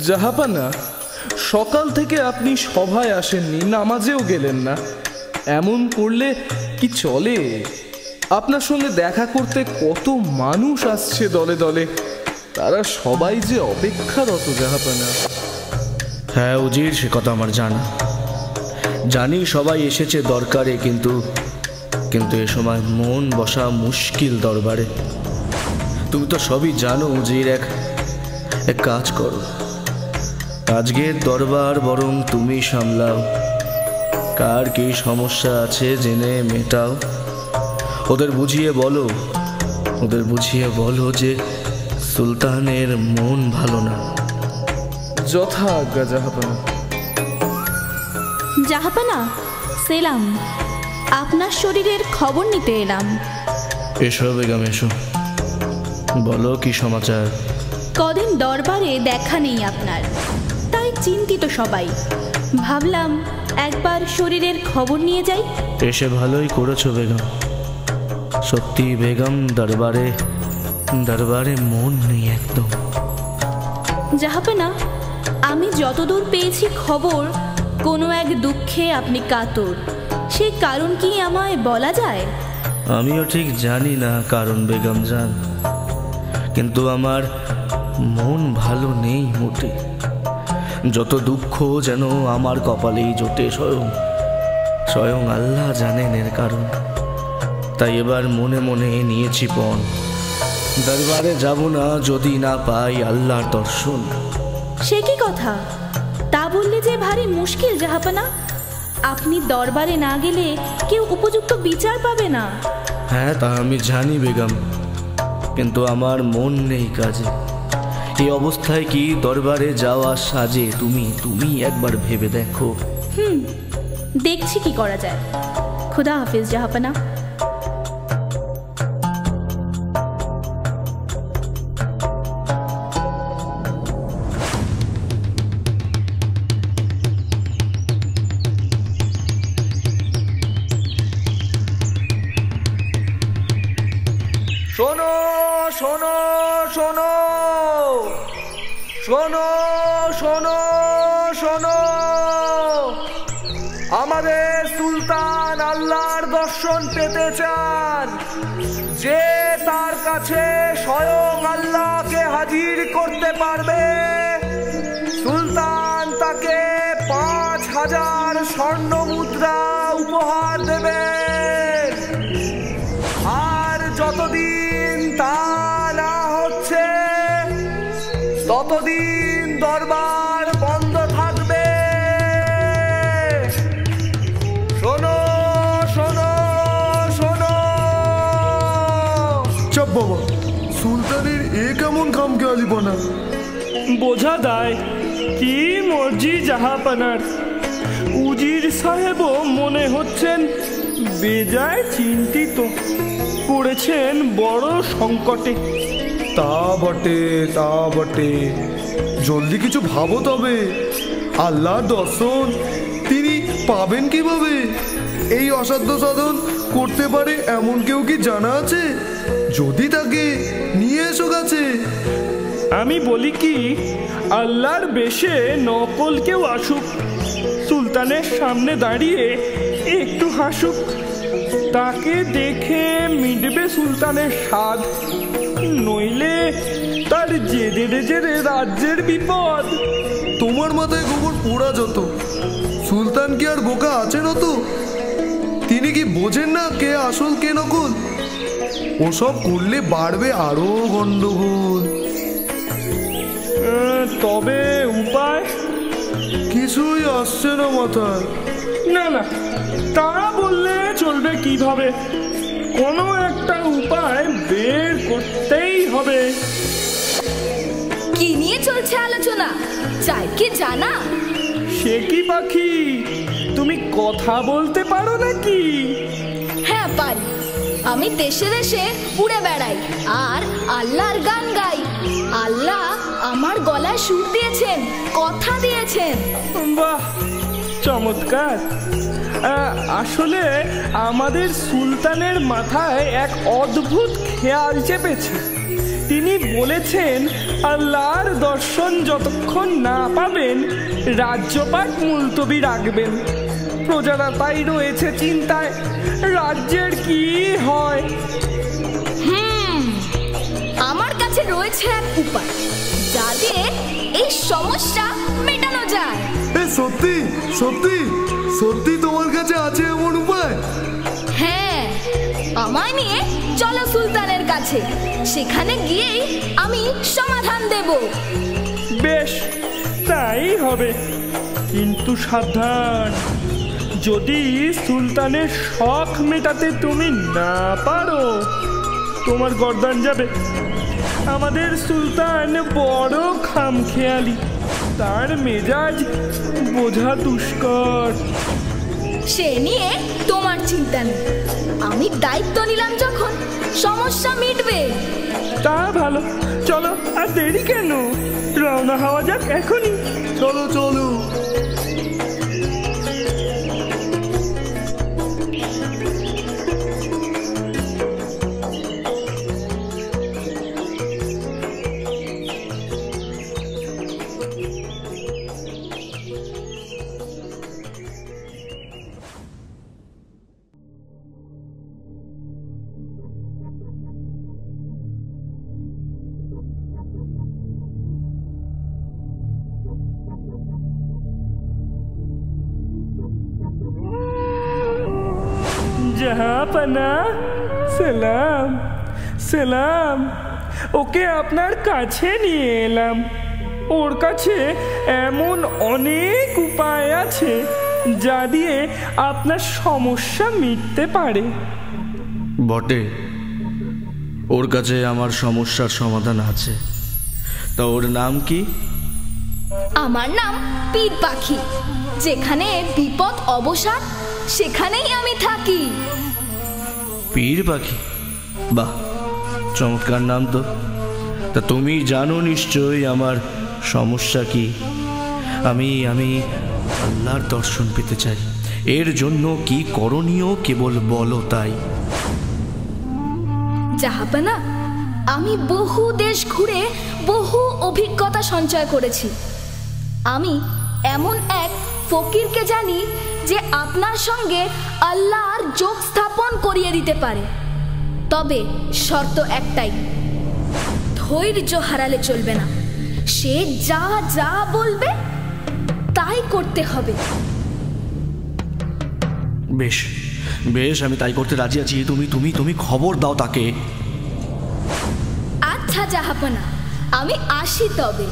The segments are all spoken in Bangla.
জাহাপানা, সকাল থেকে আপনি সভায় আসেননি, নামাজেও গেলেন না। এমন করলে কি চলে? আপনার সঙ্গে দেখা করতে কত মানুষ আসছে দলে দলে, তারা সবাই যে অপেক্ষারত জাহাপানা। হ্যাঁ উজির, সে কথা আমার জানি সবাই এসেছে দরকারে, কিন্তু এ সময় মন বসা মুশকিল দরবারে। তুমি তো সবই জানো উজির। এক কাজ করো, আজকের দরবার বরং তুমি সামলাও। কার কি সমস্যা আছে জেনে মেটাও। ওদের বুঝিয়ে বলো যে সুলতানের মন ভালো না। যথা আজ্ঞা জাহাপানা। জাহাপানা, সেলাম। আপনার শরীরের খবর নিতে এলাম। এসো বেগম, এসো, বলো কি সমাচার। কদিন দরবারে দেখা নেই আপনার, তাই চিন্তিত সবাই। ভাবলাম একবার শরীরের খবর নিয়ে যাই। এসে ভালোই করেছো বেগম। সত্যি বেগম, দরবারে মন নেই একদম। জাহাপানা, আমি যতদূর পেয়েছি খবর, কোনো এক দুঃখে আপনি কাতর। সেই কারণ কি আমায় বলা যায়? আমিও ঠিক জানি না কারণ বেগম জান, কিন্তু আমার মন ভালো নেই মোটে। যত দুঃখ যেন আমার কপালেই জোটে, স্বয়ং আল্লাহ জানেন এর কারণ। তাই এবার মনে মনে নিয়েছি পণ, দরবারে যাব না যদি না পাই আল্লাহর দর্শন। সে কি কথা? তা বললে যে ভারী মুশকিল জাহাপানা। আপনি দরবারে না গেলে কেউ উপযুক্ত বিচার পাবে না। হ্যাঁ, তা আমি জানি বেগম, কিন্তু আমার মন নেই কাজে। এই অবস্থায় কি দরবারে যাওয়া সাজে? তুমি একবার ভেবে দেখো। দেখছি কি করা যায়। খুদা হাফিজ জাহাপানা। শোনো শোনো শোনো শোনো শোনো শোনো, আমাদের সুলতান আল্লাহর দর্শন পেতে চান। যে তার কাছে স্বয়ং আল্লাহকে হাজির করতে পারবে, সুলতান তাকে 5000 স্বর্ণ মুদ্রা উপহার দেবে। আর যতদিন তা না হচ্ছে, ততদিন দরবার বন্ধ থাকবে। শোনো শোনো শোনো। চাপ বাবা, সুলতানের এ কেমন খামখেয়ালিপনা? বোঝা দায় কি মর্জি জাহাপানার। উজির সাহেবও মনে হচ্ছেন বেজায় চিন্তিত, পড়েছেন বড় সংকটে। তা বটে, জলদি কিছু ভাবো তবে। আল্লাহর দর্শন তিনি পাবেন কিভাবে? এই অসাধ্য সাধন করতে পারে এমন কেউ কি জানা আছে? যদি তাকে নিয়ে এসো কাছে। আমি বলি কি, আল্লাহর বেশে নকল কেউ আসুক, সুলতানের সামনে দাঁড়িয়ে একটু হাসুক। তাকে দেখে মিটবে সুলতানের স্বাদ, নইলে তার জেদে জেদে রাজ্যের বিপদ। তোমার মাথায় গোবর পোড়া যত, সুলতান কি আর বোকা আছেন তো? তিনি কি বোঝেন না কে আসল কে নকল? ওসব করলে বাড়বে আরো গন্ডগোল। তবে উপায় কিছুই আসছে না মাথায়। না, তা বললে চলবে কিভাবে? কোনো একটা উপায় বের করতেই হবে। কি নিয়ে চলছে আলোচনা, চাই কি জানা? সে কি পাখি, তুমি কথা বলতে পারো নাকি? হ্যাঁ পারি। আমি দেশে দেশে উড়ে বেড়াই আর আল্লাহর গান গাই। আল্লাহ আমার গলায় সুর দিয়েছেন, কথা দিয়েছেন। বাহ, চমৎকার। আসলে আমাদের সুলতানের মাথায় এক অদ্ভুত খেয়াল চেপেছে। তিনি বলেছেন আল্লাহর দর্শন যতক্ষণ না পাবেন রাজ্যপাট মুলতবি রাখবেন। প্রজারা তাই রয়েছে চিন্তায় রাজ্যের কি হয়। আমার কাছে রয়েছে এক উপায় যা দিয়ে এই সমস্যা মেটানো যায়। সত্যি সত্যি সত্যি তোমার কাছে আছে এমন উপায়? হ্যাঁ, আমায় নিয়ে চলো সুলতানের কাছে, সেখানে গিয়েই আমি সমাধান দেব। বেশ, তাই হবে, কিন্তু সাবধান, যদি সুলতানের শখ মেটাতে তুমি না পারো তোমার গর্দান যাবে। আমাদের সুলতান বড় খামখেয়ালি, তার মেজাজ বোঝা দুষ্কর। সে নিয়ে তোমার চিন্তা নেই, আমি দায়িত্ব নিলাম যখন সমস্যা মিটবে। তা ভালো, চলো আর দেরি কেন, রওনা হওয়া যাক এখনই। চলো চলো। জাহাপনা, সালাম সালাম। ওকে আপনার কাছে নিয়ে এলাম। ওর কাছে এমন অনেক উপায় আছে যা দিয়ে আপনার সমস্যা মিটতে পারে। বটে, ওর কাছে আমার সমস্যার সমাধান আছে। তা ওর নাম কি? আমার নাম পীর পাখি। যেখানে বিপদ অবসাদ সেখানেই আমি থাকি। পীর পাখি? বাহ, চমৎকার নাম তো। তা তুমি জানো নিশ্চয়ই আমার সমস্যা কি। আমি আল্লাহর দর্শন পেতে চাই। এর জন্য কি করণীয় কেবল বলো তাই। জাহাপানা, আমি বহু দেশ ঘুরে বহু অভিজ্ঞতা সঞ্চয় করেছি। আমি এমন এক ফকিরকে জানি যে আপনার সঙ্গে আল্লাহর যোগ স্থাপন করিয়ে দিতে পারে। তবে শর্ত একটাই, ধৈর্য হারালে চলবে না। সে যা যা বলবে তাই করতে হবে। বেশ বেশ, আমি তাই করতে রাজি আছি। তুমি তুমি তুমি খবর দাও তাকে। আচ্ছা জাহাপানা, আমি আসি তবে।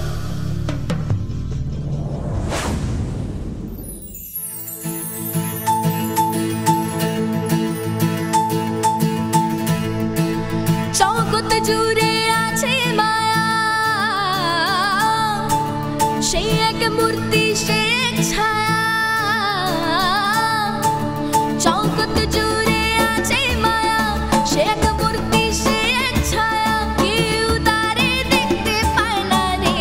জগৎ জুড়ে আছে মায়া, সেই এক মূর্তি, সে এক ছায়া। জগৎ জুড়ে আছে মায়া, সে এক মূর্তি, সে এক ছায়া। কেউ তারে দেখতে পায় না রে।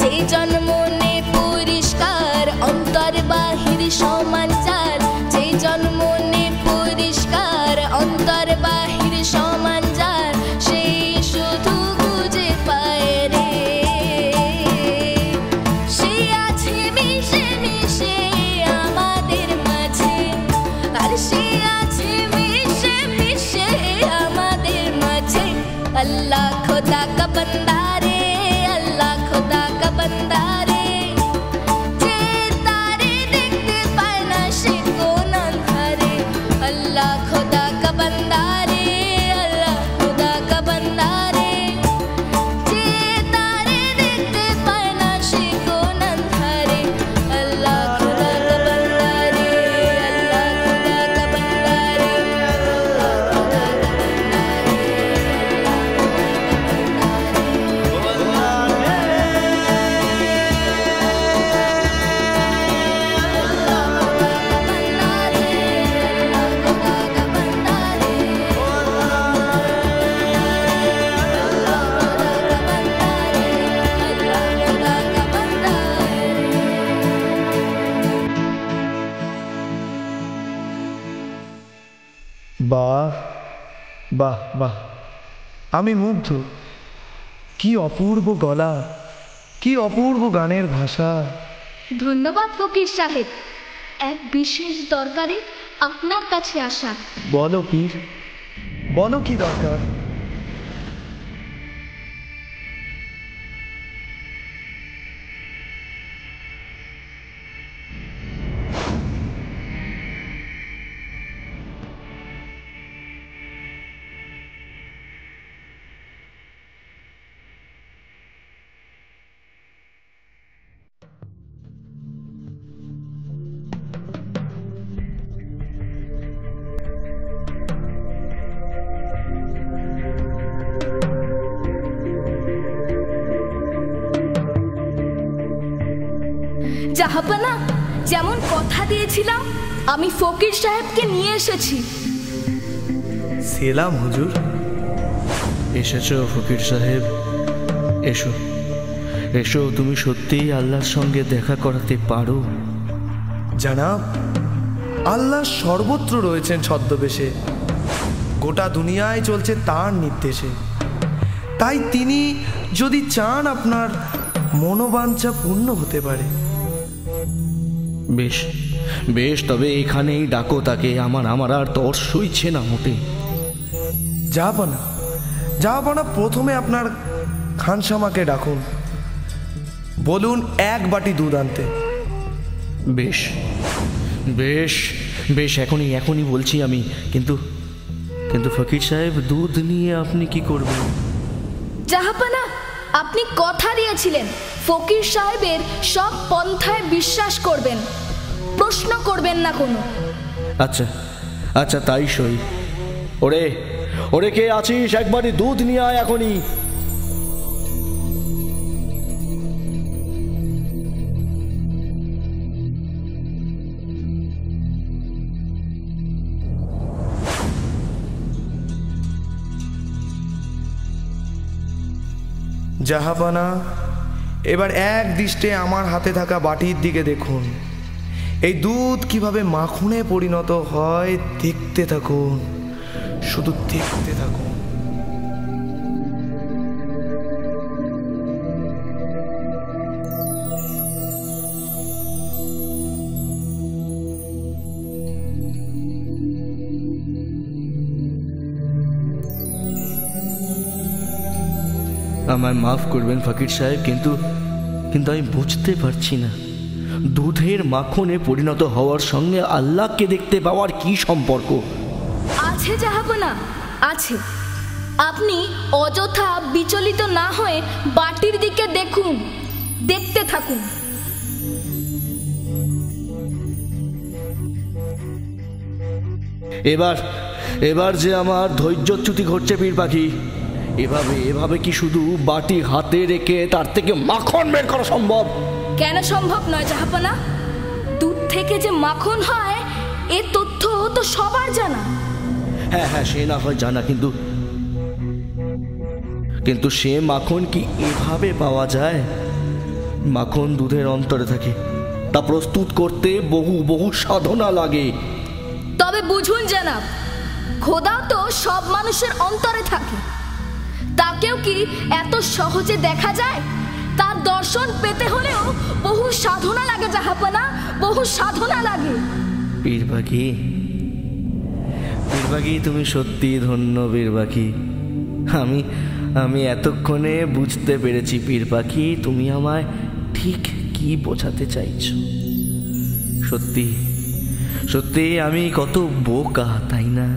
যে জন্মনে পরিষ্কার, অন্তর বাহির সমাচার। যে জন্মনে পরিষ্কার, অন্তর বাহির সমাচার। সেই শুধু খুঁজে পায় রে। সে আছে মিশে মিশে আমাদের মাঝে, আর সে আছে মিশে মিশে আমাদের মাঝে। আল্লাহ খোদা কা বান্দা রে, আল্লাহ খোদা কা বান্দা রে। যে তারে দেখতে পায় না সে কোন আন্ধারে। আল্লাহ খোদা কা বান্দা রে, আল্লাহ খোদা কা বান্দা রে। যে তারে দেখতে পায় না সে কোন আন্ধারে। আল্লাহ খোদা কা বান্দা রে, আল্লাহ খোদা কা বান্দা রে, আল্লাহ খোদা কা বাহ বাহ বাহ, আমি মুগ্ধ। কি অপূর্ব গলা, কি অপূর্ব গানের ভাষা। ধন্যবাদ ফকির সাহেব, এক বিশেষ দরকারে আপনার কাছে আসা। বলো পীর, বলো কি দরকার। জাহাপনা, যেমন কথা দিয়েছিলাম আমি ফকির সাহেবকে নিয়ে এসেছি। সেলাম হুজুর। এসেছো ফকির সাহেব, এসো এসো। তুমি সত্যিই আল্লাহর সঙ্গে দেখা করাতে পারো? জানাব, আল্লাহ সর্বত্র রয়েছেন ছদ্মবেশে, গোটা দুনিয়ায় চলছে তার নির্দেশে। তাই তিনি যদি চান আপনার মনোবাঞ্ছা পূর্ণ হতে পারে। বেশ বেশ, তবে এখানেই ডাকো তাকে। আমার আর তর সইছে না মোটে। জাহাপনা, জাহাপনা, প্রথমে আপনার খানসামাকে ডাকুন, বলুন 1 বাটি দুধ আনতে। বেশ বেশ বেশ, এখনই বলছি আমি। কিন্তু কিন্তু ফকির সাহেব, দুধ নিয়ে আপনি কি করবেন? জাহাপনা, আপনি কথা দিয়েছিলেন ফকির সাহেবের সব পন্থায় বিশ্বাস করবেন, প্রশ্ন করবেন না কোনো। আচ্ছা আচ্ছা, তাই সই। ওরে ওরে, কে আছিস? একবারই দুধ নিয়ে আয় এখনই। জাহাপানা, এবার এক দৃষ্টে আমার হাতে থাকা বাটির দিকে দেখুন। এই দুধ কিভাবে মাখনে পরিণত হয় দেখতে থাকুন, শুধু দেখতে থাকুন। আমায় মাফ করবেন ফকির সাহেব, কিন্তু আমি বুঝতে পারছি না দুধের মাখনে পরিণত হওয়ার সঙ্গে আল্লাহকে দেখতে পাওয়ার কি সম্পর্ক? আছে জাহাপনা, আছে। আপনি অযথা বিচলিত না হয়ে বাটির দিকে দেখুন, দেখতে থাকুন। এবার যে আমার ধৈর্যচ্যুতি ঘটছে পীর পাখি। এভাবে কি শুধু বাটি হাতে রেখে তার থেকে মাখন বের করা সম্ভব? কেন সম্ভব নয় জাহাপনা? দুধ থেকে যে মাখন হয় এ তথ্য তো সবার জানা। হ্যাঁ, সে না হয় জানা, কিন্তু সে মাখন কি এভাবে পাওয়া যায়? মাখন দুধের অন্তরে থাকে, তা প্রস্তুত করতে বহু সাধনা লাগে। তবে বুঝুন জানাব, খোদা তো সব মানুষের অন্তরে থাকে, তাকেও কি এত সহজে দেখা যায়? তার দর্শন পেতে হলেও বহু সাধনা লাগে জাহাপনা, বহু সাধনা লাগে। পীর পাখি, তুমি সত্যি ধন্য পীর পাখি। আমি এতক্ষণে বুঝতে পেরেছি পীর পাখি, তুমি আমায় ঠিক কি বোঝাতে চাইছো। সত্যি আমি কত বোকা, তাই না?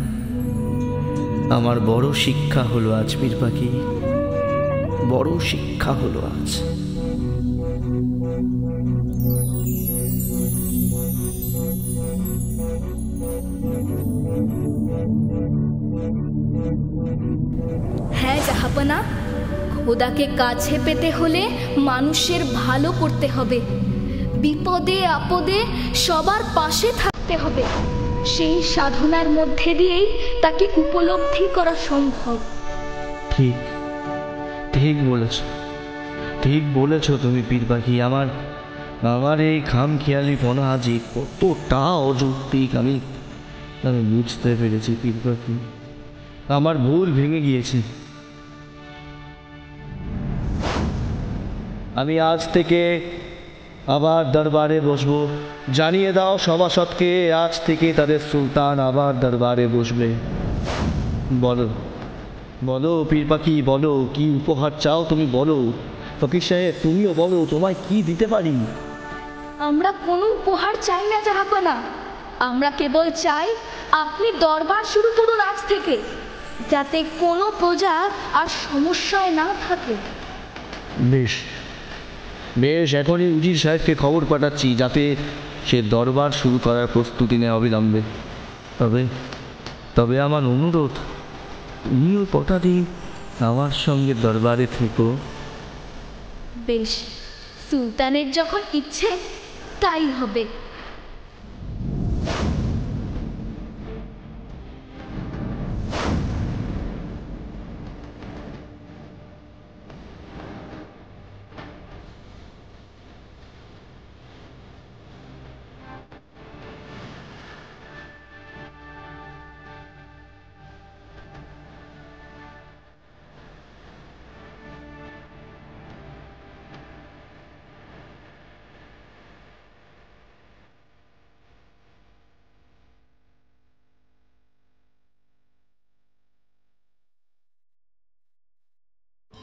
আমার বড় শিক্ষা হলো আজ পীর পাখি, বড় শিক্ষা হলো আজ। হ্যাঁ জাহাপনা, খোদাকে কাছে পেতে হলে মানুষের ভালো করতে হবে, বিপদে আপদে সবার পাশে থাকতে হবে। সেই সাধনার মধ্যে দিয়েই তাকে উপলব্ধি করা সম্ভব। ঠিক বলেছ তুমি পীর পাখি। আমার এই খামখেয়ালিপনা যে কতটা অযৌক্তিক আমি বুঝতে পেরেছি পীর পাখি। আমার ভুল ভেঙে গিয়েছে, আমি আজ থেকে আবার দরবারে বসবো। জানিয়ে দাও সভাসদকে আজ থেকে তাদের সুলতান আবার দরবারে বসবে। বলো বলো পীর পাখি, বলো কি উপহার চাও তুমি বলো। ফকির সাহেব তুমিও বলো তোমায় কি দিতে পারি। আমরা কোনো উপহার চাই না জাহাপনা, আমরা কেবল চাই আপনি দরবার শুরু করুন আজ থেকে, যাতে কোনো প্রজা আর সমস্যায় না থাকে। বেশ বেশ, এখনই উজির সাহেবকে খবর পাঠাচ্ছি যাতে সে দরবার শুরু করার প্রস্তুতি নেয় অবিলম্বে। তবে তবে আমার অনুরোধ, তুমিও কটা দিন আমার সঙ্গে দরবারে থেকো। বেশ, সুলতানের যখন ইচ্ছে তাই হবে।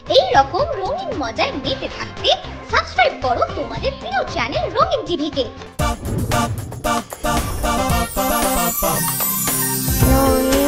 এই রকম রঙিন মজায় মেতে থাকতে সাবস্ক্রাইব করো তোমাদের প্রিয় চ্যানেল রঙিন টিভিকে। রঙিন